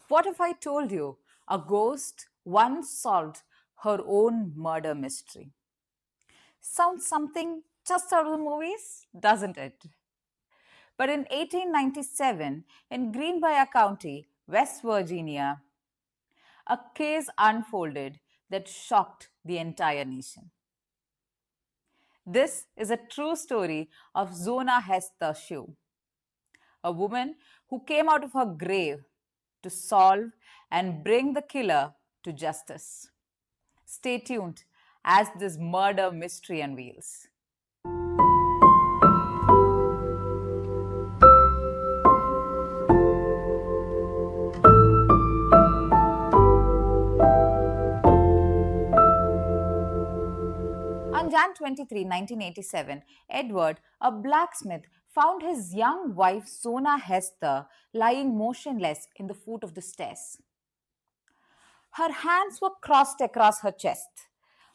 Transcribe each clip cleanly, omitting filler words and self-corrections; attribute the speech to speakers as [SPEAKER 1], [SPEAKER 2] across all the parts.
[SPEAKER 1] What if I told you a ghost once solved her own murder mystery? Sounds something just out of the movies, doesn't it? But in 1897, in Greenbrier County, West Virginia, a case unfolded that shocked the entire nation. This is a true story of Zona Heaster Shue, a woman who came out of her grave to solve and bring the killer to justice. Stay tuned as this murder mystery unveils. On Jan 23, 1987, Edward, a blacksmith, found his young wife Zona Hester lying motionless in the foot of the stairs. Her hands were crossed across her chest,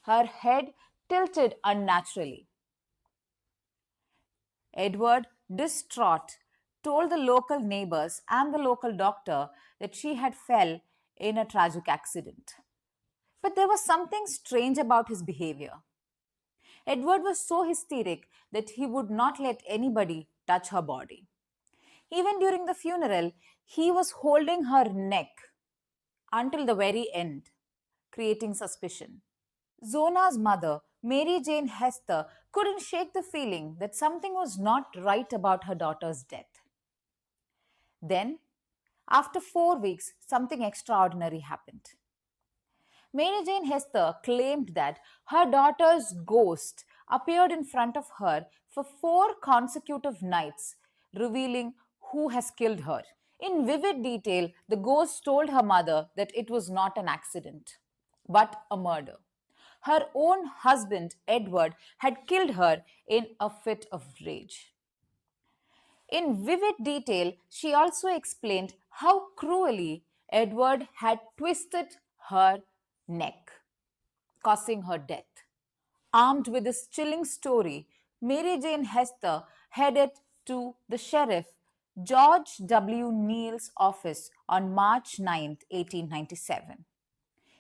[SPEAKER 1] her head tilted unnaturally. Edward, distraught, told the local neighbors and the local doctor that she had fell in a tragic accident. But there was something strange about his behavior. Edward was so hysteric that he would not let anybody touch her body. Even during the funeral, he was holding her neck until the very end, creating suspicion. Zona's mother, Mary Jane Hester, couldn't shake the feeling that something was not right about her daughter's death. Then, after 4 weeks, something extraordinary happened. Mary Jane Hester claimed that her daughter's ghost appeared in front of her for 4 consecutive nights, revealing who has killed her. In vivid detail, the ghost told her mother that it was not an accident, but a murder. Her own husband, Edward, had killed her in a fit of rage. In vivid detail, she also explained how cruelly Edward had twisted her neck, causing her death. Armed with this chilling story, Mary Jane Hester headed to the sheriff George W. Neal's office on March 9, 1897.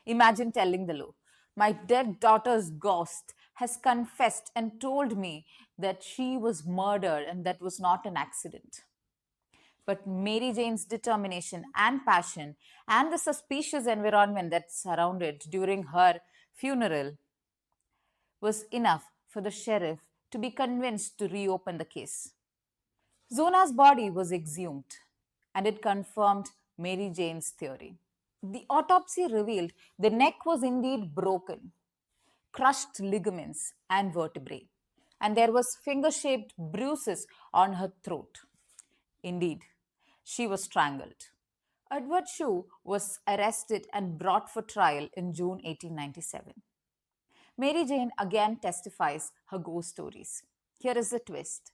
[SPEAKER 1] Imagine telling the law, "My dead daughter's ghost has confessed and told me that she was murdered and that was not an accident." But Mary Jane's determination and passion and the suspicious environment that surrounded during her funeral was enough for the sheriff to be convinced to reopen the case. Zona's body was exhumed, and it confirmed Mary Jane's theory. The autopsy revealed the neck was indeed broken, crushed ligaments and vertebrae, and there was finger-shaped bruises on her throat. Indeed, she was strangled. Edward Shue was arrested and brought for trial in June 1897. Mary Jane again testifies her ghost stories. Here is the twist.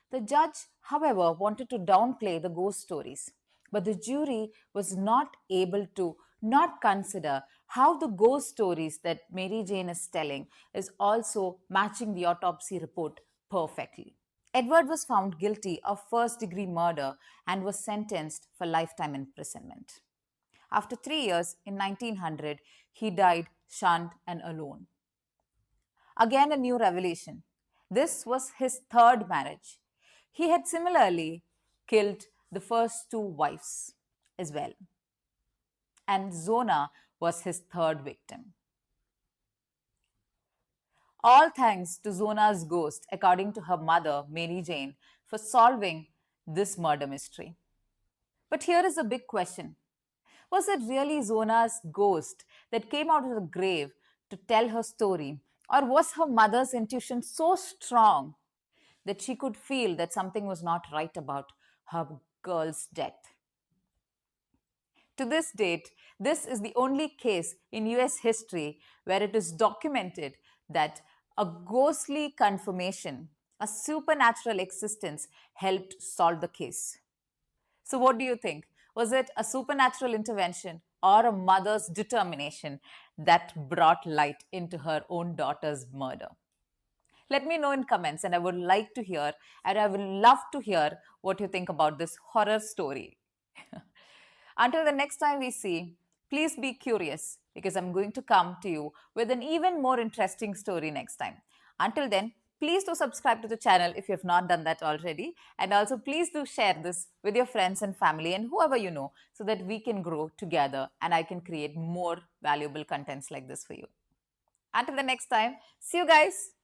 [SPEAKER 1] The judge, however, wanted to downplay the ghost stories, but the jury was not able to not consider how the ghost stories that Mary Jane is telling is also matching the autopsy report perfectly. Edward was found guilty of first-degree murder and was sentenced for lifetime imprisonment. After 3 years, in 1900, he died shunned and alone. Again, a new revelation. This was his third marriage. He had similarly killed the first 2 wives as well. And Zona was his third victim. All thanks to Zona's ghost, according to her mother, Mary Jane, for solving this murder mystery. But here is a big question. Was it really Zona's ghost that came out of the grave to tell her story? Or was her mother's intuition so strong that she could feel that something was not right about her girl's death? To this date, this is the only case in US history where it is documented that a ghostly confirmation, a supernatural existence, helped solve the case. So, what do you think? Was it a supernatural intervention or a mother's determination that brought light into her own daughter's murder? Let me know in comments, and I would like to hear, and I would love to hear what you think about this horror story. Until the next time we see, please be curious because I'm going to come to you with an even more interesting story next time. Until then, please do subscribe to the channel if you have not done that already. And also, please do share this with your friends and family and whoever you know so that we can grow together and I can create more valuable contents like this for you. Until the next time, see you guys.